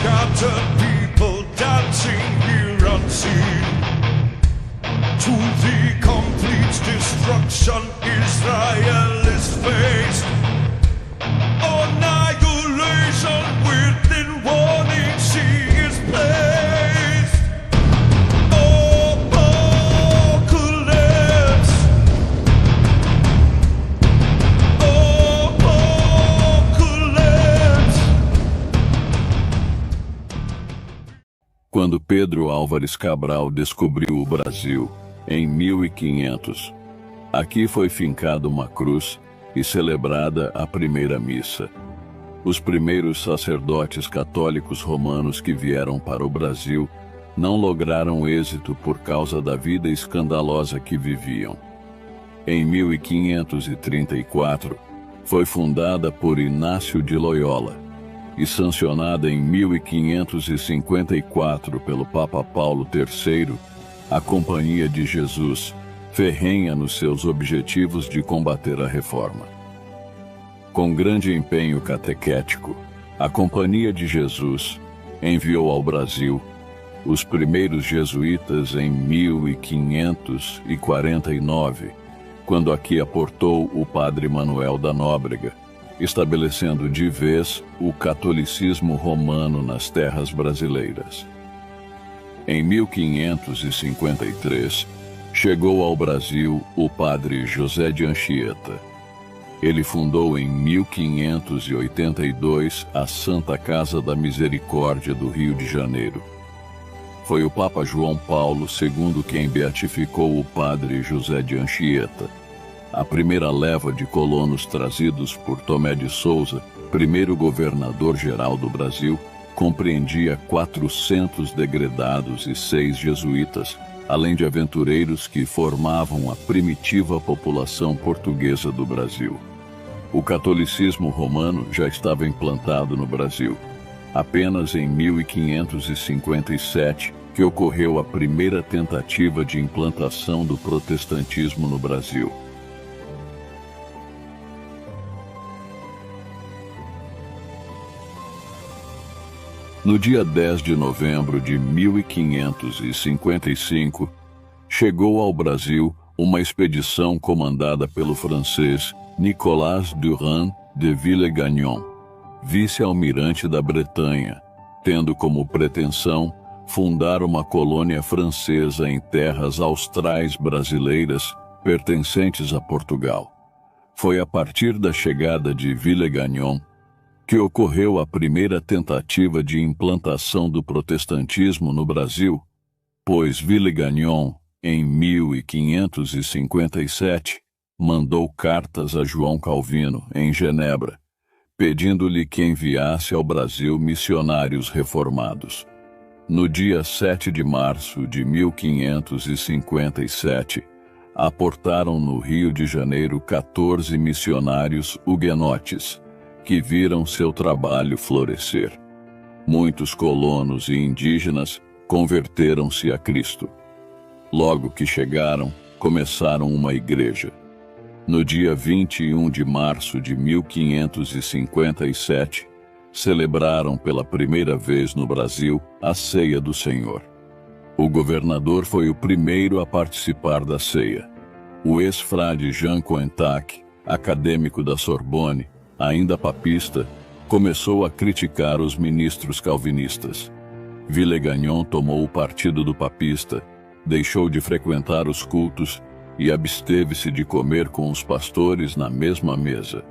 scattered people dancing here unseen. To the complete destruction Israel is faced. Annihilation within warning she is placed. Apocalypse. Apocalypse. Quando Pedro Álvares Cabral descobriu o Brasil, em 1500, aqui foi fincada uma cruz e celebrada a primeira missa. Os primeiros sacerdotes católicos romanos que vieram para o Brasil não lograram êxito por causa da vida escandalosa que viviam. Em 1534, foi fundada por Inácio de Loyola e sancionada em 1554 pelo Papa Paulo III, a Companhia de Jesus, ferrenha nos seus objetivos de combater a reforma. Com grande empenho catequético, a Companhia de Jesus enviou ao Brasil os primeiros jesuítas em 1549, quando aqui aportou o padre Manuel da Nóbrega, estabelecendo de vez o catolicismo romano nas terras brasileiras. Em 1553, chegou ao Brasil o padre José de Anchieta. Ele fundou em 1582 a Santa Casa da Misericórdia do Rio de Janeiro. Foi o Papa João Paulo II quem beatificou o padre José de Anchieta. A primeira leva de colonos trazidos por Tomé de Souza, primeiro governador-geral do Brasil, compreendia 400 degredados e 6 jesuítas, além de aventureiros que formavam a primitiva população portuguesa do Brasil. O catolicismo romano já estava implantado no Brasil. Apenas em 1557 que ocorreu a primeira tentativa de implantação do protestantismo no Brasil. No dia 10 de novembro de 1555, chegou ao Brasil uma expedição comandada pelo francês Nicolas Durand de Villegagnon, vice-almirante da Bretanha, tendo como pretensão fundar uma colônia francesa em terras austrais brasileiras pertencentes a Portugal. Foi a partir da chegada de Villegagnon que ocorreu a primeira tentativa de implantação do protestantismo no Brasil, pois Villegagnon, em 1557, mandou cartas a João Calvino, em Genebra, pedindo-lhe que enviasse ao Brasil missionários reformados. No dia 7 de março de 1557, aportaram no Rio de Janeiro 14 missionários huguenotes, que viram seu trabalho florescer. Muitos colonos e indígenas converteram-se a Cristo. Logo que chegaram, começaram uma igreja. No dia 21 de março de 1557, celebraram pela primeira vez no Brasil a Ceia do Senhor. O governador foi o primeiro a participar da ceia. O ex-frade Jean Cointac, acadêmico da Sorbonne, ainda papista, começou a criticar os ministros calvinistas. Villegagnon tomou o partido do papista, deixou de frequentar os cultos e absteve-se de comer com os pastores na mesma mesa.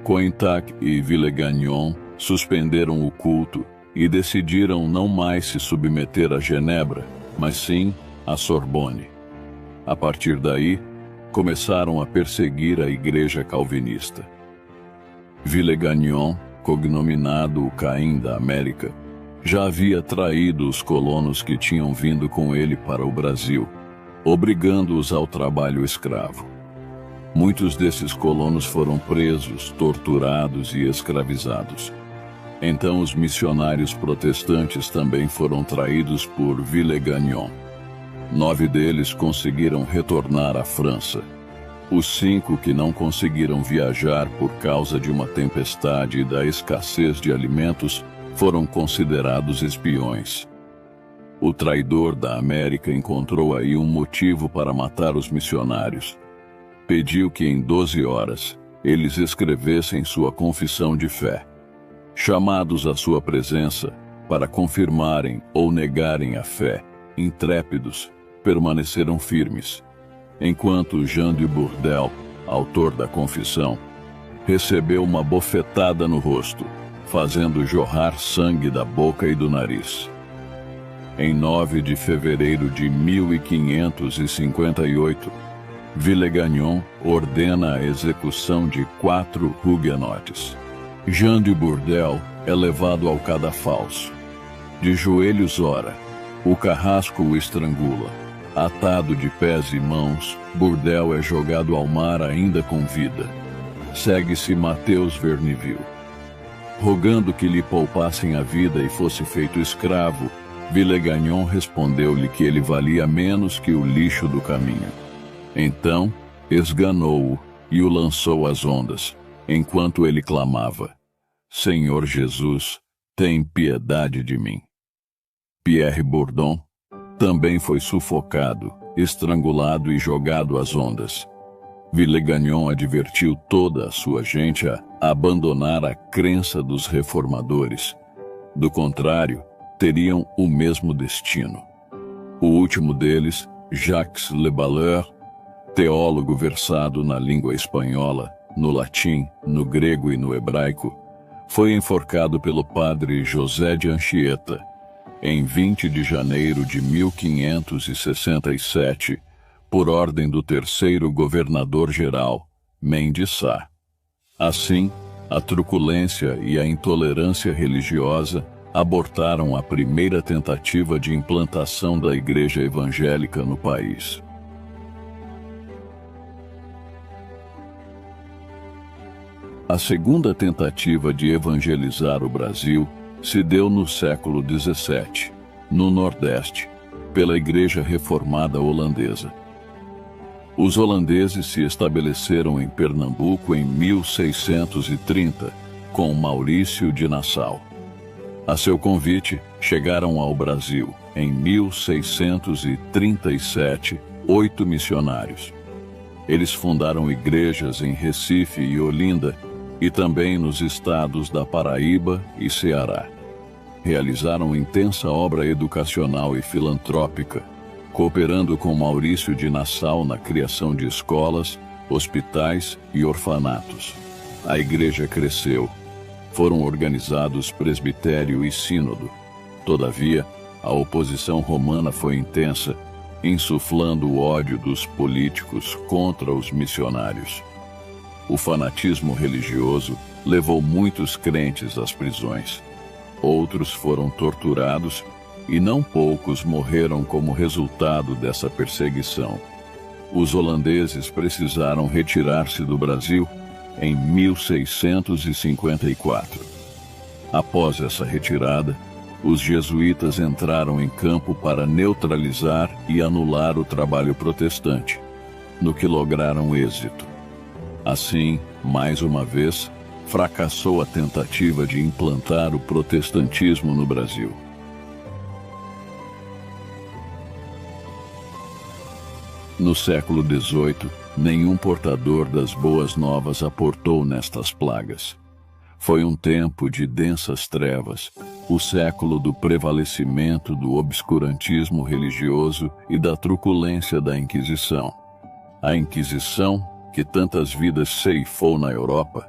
Cointac e Villegagnon suspenderam o culto e decidiram não mais se submeter a Genebra, mas sim a Sorbonne. A partir daí, começaram a perseguir a igreja calvinista. Villegagnon, cognominado o Caim da América, já havia traído os colonos que tinham vindo com ele para o Brasil, obrigando-os ao trabalho escravo. Muitos desses colonos foram presos, torturados e escravizados. Então os missionários protestantes também foram traídos por Villegagnon. 9 deles conseguiram retornar à França. Os 5 que não conseguiram viajar por causa de uma tempestade e da escassez de alimentos foram considerados espiões. O traidor da América encontrou aí um motivo para matar os missionários. Pediu que em 12 horas eles escrevessem sua confissão de fé. Chamados à sua presença para confirmarem ou negarem a fé, intrépidos, permaneceram firmes, enquanto Jean de Bourdelle, autor da confissão, recebeu uma bofetada no rosto, fazendo jorrar sangue da boca e do nariz. Em 9 de fevereiro de 1558, Villegagnon ordena a execução de 4 huguenotes. Jean de Bourdelle é levado ao cadafalso. De joelhos ora, o carrasco o estrangula. Atado de pés e mãos, Bourdelle é jogado ao mar ainda com vida. Segue-se Mateus Verneville. Rogando que lhe poupassem a vida e fosse feito escravo, Villegagnon respondeu-lhe que ele valia menos que o lixo do caminho. Então, esganou-o e o lançou às ondas, enquanto ele clamava: Senhor Jesus, tem piedade de mim. Pierre Bourdon também foi sufocado, estrangulado e jogado às ondas. Villegagnon advertiu toda a sua gente a abandonar a crença dos reformadores. Do contrário, teriam o mesmo destino. O último deles, Jacques Le Balleur, teólogo versado na língua espanhola, no latim, no grego e no hebraico, foi enforcado pelo padre José de Anchieta, em 20 de janeiro de 1567, por ordem do terceiro governador-geral, Mendes Sá. Assim, a truculência e a intolerância religiosa abortaram a primeira tentativa de implantação da Igreja Evangélica no país. A segunda tentativa de evangelizar o Brasil se deu no século XVII, no Nordeste, pela Igreja Reformada Holandesa. Os holandeses se estabeleceram em Pernambuco em 1630, com Maurício de Nassau. A seu convite, chegaram ao Brasil, em 1637, 8 missionários. Eles fundaram igrejas em Recife e Olinda, e também nos estados da Paraíba e Ceará. Realizaram intensa obra educacional e filantrópica, cooperando com Maurício de Nassau na criação de escolas, hospitais e orfanatos. A igreja cresceu. Foram organizados presbitério e sínodo. Todavia, a oposição romana foi intensa, insuflando o ódio dos políticos contra os missionários. O fanatismo religioso levou muitos crentes às prisões. Outros foram torturados e não poucos morreram como resultado dessa perseguição. Os holandeses precisaram retirar-se do Brasil em 1654. Após essa retirada, os jesuítas entraram em campo para neutralizar e anular o trabalho protestante, no que lograram êxito. Assim, mais uma vez, fracassou a tentativa de implantar o protestantismo no Brasil. No século XVIII, nenhum portador das boas novas aportou nestas plagas. Foi um tempo de densas trevas, o século do prevalecimento do obscurantismo religioso e da truculência da Inquisição. A Inquisição, que tantas vidas ceifou na Europa,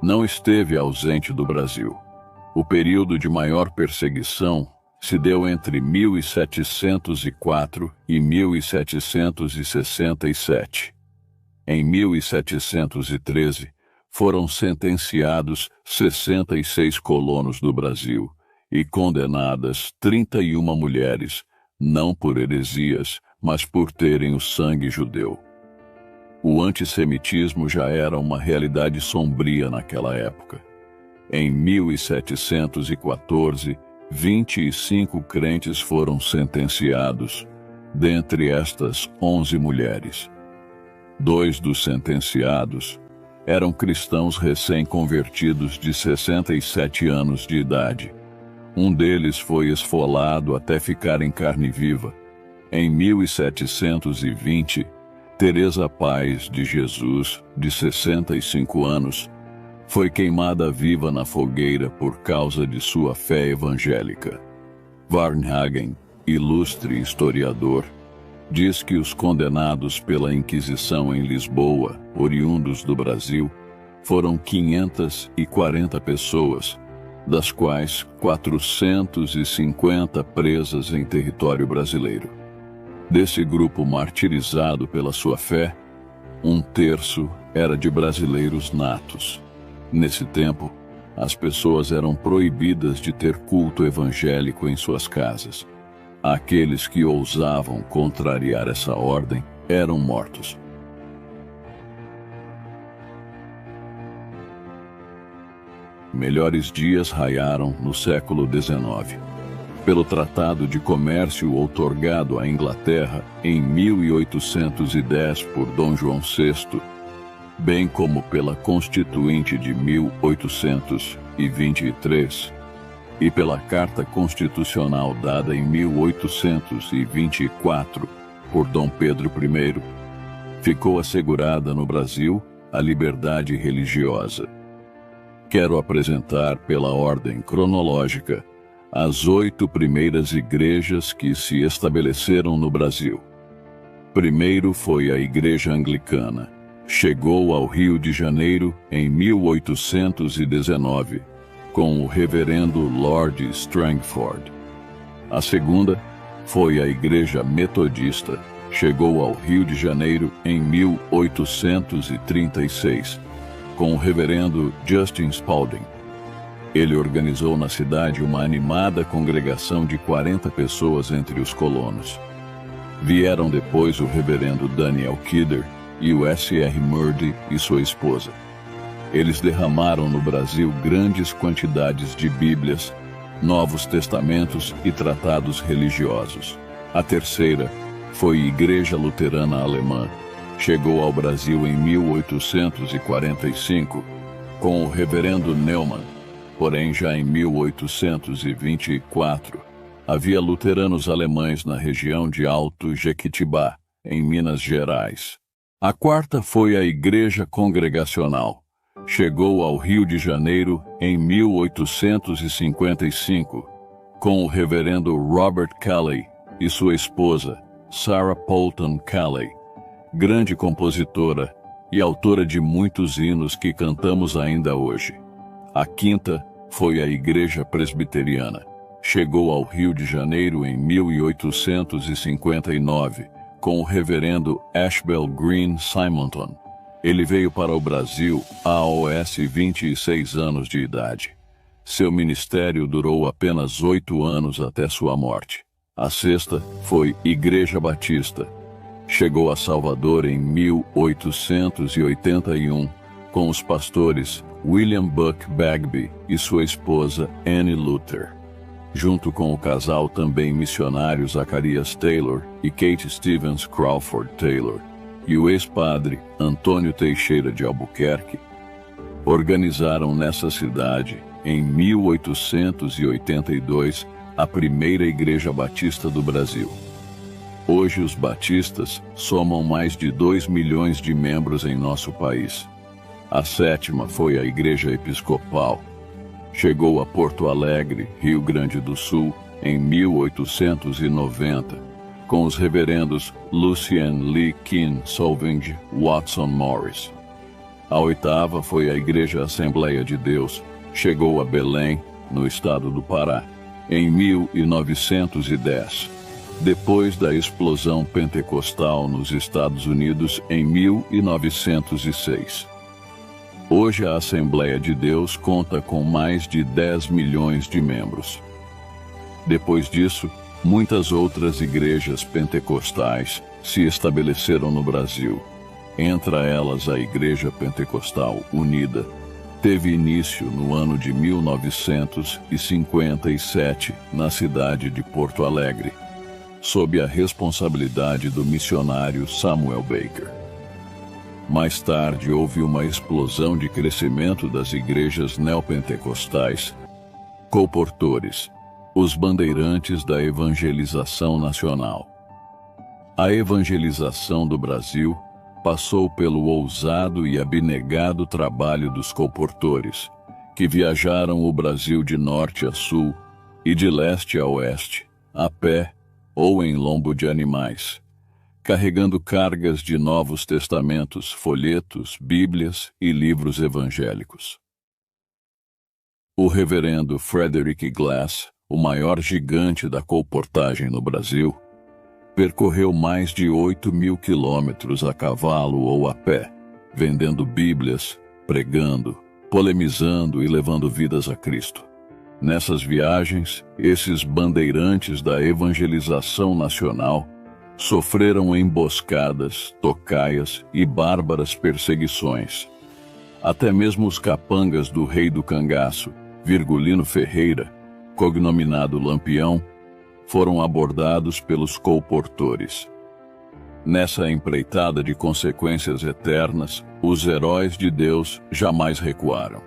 não esteve ausente do Brasil. O período de maior perseguição se deu entre 1704 e 1767. Em 1713, foram sentenciados 66 colonos do Brasil e condenadas 31 mulheres, não por heresias, mas por terem o sangue judeu. O antissemitismo já era uma realidade sombria naquela época. Em 1714, 25 crentes foram sentenciados, dentre estas 11 mulheres. 2 dos sentenciados eram cristãos recém-convertidos de 67 anos de idade, Um deles foi esfolado até ficar em carne viva. Em 1720, Teresa Paz de Jesus, de 65 anos, foi queimada viva na fogueira por causa de sua fé evangélica. Varnhagen, ilustre historiador, diz que os condenados pela Inquisição em Lisboa, oriundos do Brasil, foram 540 pessoas, das quais 450 presas em território brasileiro. Desse grupo martirizado pela sua fé, 1/3 era de brasileiros natos. Nesse tempo, as pessoas eram proibidas de ter culto evangélico em suas casas. Aqueles que ousavam contrariar essa ordem eram mortos. Melhores dias raiaram no século XIX. Pelo Tratado de Comércio outorgado à Inglaterra em 1810 por Dom João VI, bem como pela Constituinte de 1823 e pela Carta Constitucional dada em 1824 por Dom Pedro I, ficou assegurada no Brasil a liberdade religiosa. Quero apresentar pela ordem cronológica as 8 primeiras igrejas que se estabeleceram no Brasil. Primeiro foi a Igreja Anglicana. Chegou ao Rio de Janeiro em 1819, com o reverendo Lord Strangford. A segunda foi a Igreja Metodista. Chegou ao Rio de Janeiro em 1836, com o reverendo Justin Spalding. Ele organizou na cidade uma animada congregação de 40 pessoas entre os colonos. Vieram depois o reverendo Daniel Kidder e o S.R. Murdy e sua esposa. Eles derramaram no Brasil grandes quantidades de Bíblias, Novos Testamentos e tratados religiosos. A terceira foi a Igreja Luterana Alemã. Chegou ao Brasil em 1845, com o reverendo Neumann. Porém, já em 1824, havia luteranos alemães na região de Alto Jequitibá, em Minas Gerais. A quarta foi a Igreja Congregacional. Chegou ao Rio de Janeiro em 1855, com o reverendo Robert Calley e sua esposa, Sarah Poulton Calley, grande compositora e autora de muitos hinos que cantamos ainda hoje. A quinta foi a Igreja Presbiteriana. Chegou ao Rio de Janeiro em 1859, com o reverendo Ashbel Green Simonton. Ele veio para o Brasil aos 26 anos de idade. Seu ministério durou apenas 8 anos até sua morte. A sexta foi Igreja Batista. Chegou a Salvador em 1881, com os pastores William Buck Bagby e sua esposa Annie Luther, junto com o casal também missionário Zacarias Taylor e Kate Stevens Crawford Taylor, e o ex-padre Antônio Teixeira de Albuquerque. Organizaram nessa cidade, em 1882, a primeira Igreja Batista do Brasil. Hoje os batistas somam mais de 2 milhões de membros em nosso país. A sétima foi a Igreja Episcopal. Chegou a Porto Alegre, Rio Grande do Sul, em 1890, com os reverendos Lucien Lee King Solving Watson Morris. A oitava foi a Igreja Assembleia de Deus. Chegou a Belém, no estado do Pará, em 1910. Depois da explosão pentecostal nos Estados Unidos em 1906. Hoje a Assembleia de Deus conta com mais de 10 milhões de membros. Depois disso, muitas outras igrejas pentecostais se estabeleceram no Brasil. Entre elas a Igreja Pentecostal Unida teve início no ano de 1957 na cidade de Porto Alegre, sob a responsabilidade do missionário Samuel Baker. Mais tarde houve uma explosão de crescimento das igrejas neopentecostais, colportores, Os bandeirantes da evangelização nacional. A evangelização do Brasil passou pelo ousado e abnegado trabalho dos colportores, que viajaram o Brasil de norte a sul e de leste a oeste, a pé ou em lombo de animais, carregando cargas de Novos Testamentos, folhetos, bíblias e livros evangélicos. O reverendo Frederick Glass, o maior gigante da colportagem no Brasil, percorreu mais de 8.000 quilômetros a cavalo ou a pé, vendendo bíblias, pregando, polemizando e levando vidas a Cristo. Nessas viagens, esses bandeirantes da evangelização nacional sofreram emboscadas, tocaias e bárbaras perseguições. Até mesmo os capangas do rei do cangaço, Virgulino Ferreira, cognominado Lampião, foram abordados pelos colportores. Nessa empreitada de consequências eternas, os heróis de Deus jamais recuaram.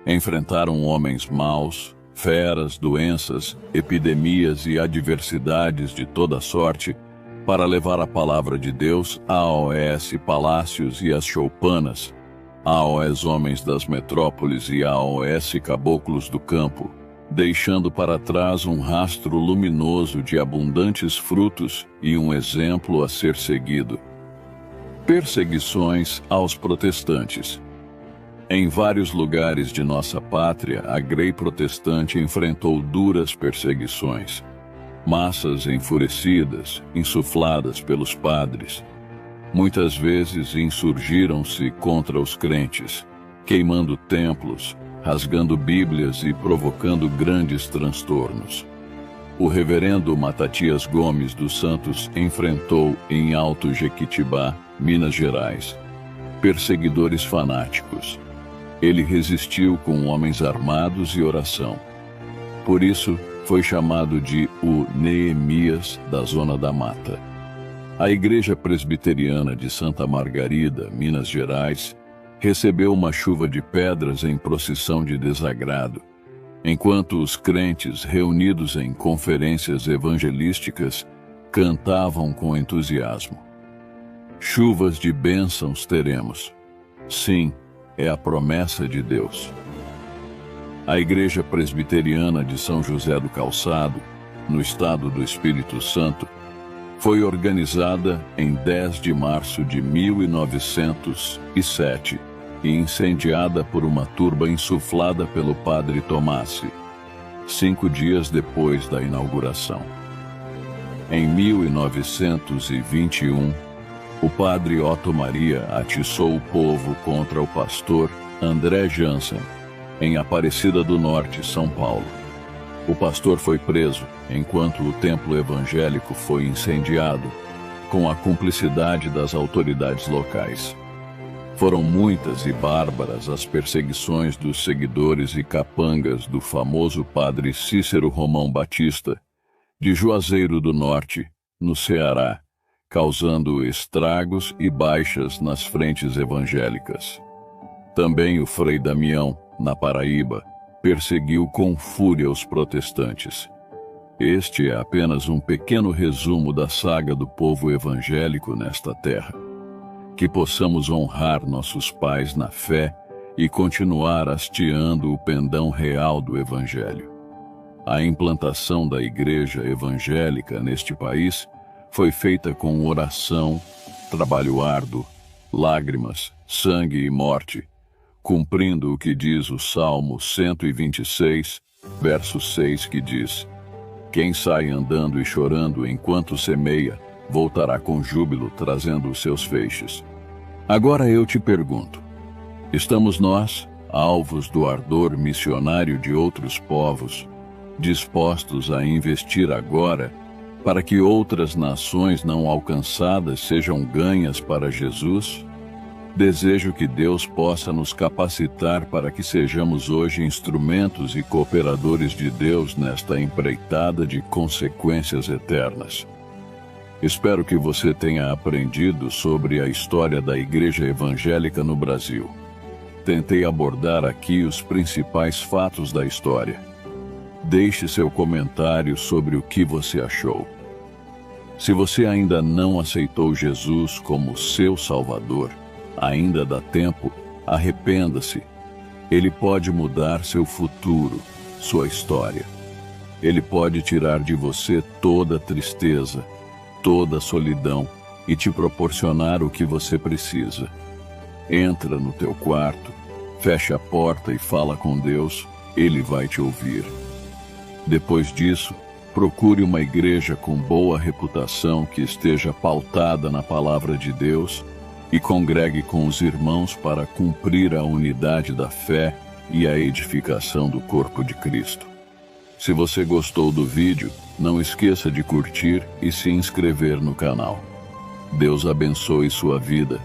Enfrentaram homens maus, feras, doenças, epidemias e adversidades de toda sorte para levar a palavra de Deus a AOS Palácios e as Choupanas, a AOS Homens das Metrópoles e a AOS Caboclos do Campo, deixando para trás um rastro luminoso de abundantes frutos e um exemplo a ser seguido. Perseguições aos protestantes. Em vários lugares de nossa pátria, a Grey protestante enfrentou duras perseguições. Massas enfurecidas, insufladas pelos padres, muitas vezes insurgiram-se contra os crentes, queimando templos, rasgando bíblias e provocando grandes transtornos. O reverendo Matatias Gomes dos Santos enfrentou em Alto Jequitibá, Minas Gerais, perseguidores fanáticos. Ele resistiu com homens armados e oração. Por isso, foi chamado de o Neemias da Zona da Mata. A Igreja Presbiteriana de Santa Margarida, Minas Gerais, recebeu uma chuva de pedras em procissão de desagrado, enquanto os crentes reunidos em conferências evangelísticas cantavam com entusiasmo. Chuvas de bênçãos teremos. Sim, é a promessa de Deus. A Igreja Presbiteriana de São José do Calçado, no estado do Espírito Santo, foi organizada em 10 de março de 1907 e incendiada por uma turba insuflada pelo padre Tomassi, 5 dias depois da inauguração. Em 1921, o padre Otto Maria atiçou o povo contra o pastor André Jansen, em Aparecida do Norte, São Paulo. O pastor foi preso, enquanto o templo evangélico foi incendiado, com a cumplicidade das autoridades locais. Foram muitas e bárbaras as perseguições dos seguidores e capangas do famoso padre Cícero Romão Batista, de Juazeiro do Norte, no Ceará, causando estragos e baixas nas frentes evangélicas. Também o Frei Damião, na Paraíba, perseguiu com fúria os protestantes. Este é apenas um pequeno resumo da saga do povo evangélico nesta terra. Que possamos honrar nossos pais na fé e continuar hasteando o pendão real do Evangelho. A implantação da Igreja Evangélica neste país foi feita com oração, trabalho árduo, lágrimas, sangue e morte, cumprindo o que diz o Salmo 126, verso 6, que diz: quem sai andando e chorando enquanto semeia, voltará com júbilo trazendo os seus feixes. Agora eu te pergunto, estamos nós, alvos do ardor missionário de outros povos, dispostos a investir agora para que outras nações não alcançadas sejam ganhas para Jesus? Desejo que Deus possa nos capacitar para que sejamos hoje instrumentos e cooperadores de Deus nesta empreitada de consequências eternas. Espero que você tenha aprendido sobre a história da Igreja Evangélica no Brasil. Tentei abordar aqui os principais fatos da história. Deixe seu comentário sobre o que você achou. Se você ainda não aceitou Jesus como seu Salvador, ainda dá tempo, arrependa-se. Ele pode mudar seu futuro, sua história. Ele pode tirar de você toda a tristeza, toda a solidão e te proporcionar o que você precisa. Entra no teu quarto, fecha a porta e fala com Deus, Ele vai te ouvir. Depois disso, procure uma igreja com boa reputação que esteja pautada na palavra de Deus e congregue com os irmãos para cumprir a unidade da fé e a edificação do corpo de Cristo. Se você gostou do vídeo, não esqueça de curtir e se inscrever no canal. Deus abençoe sua vida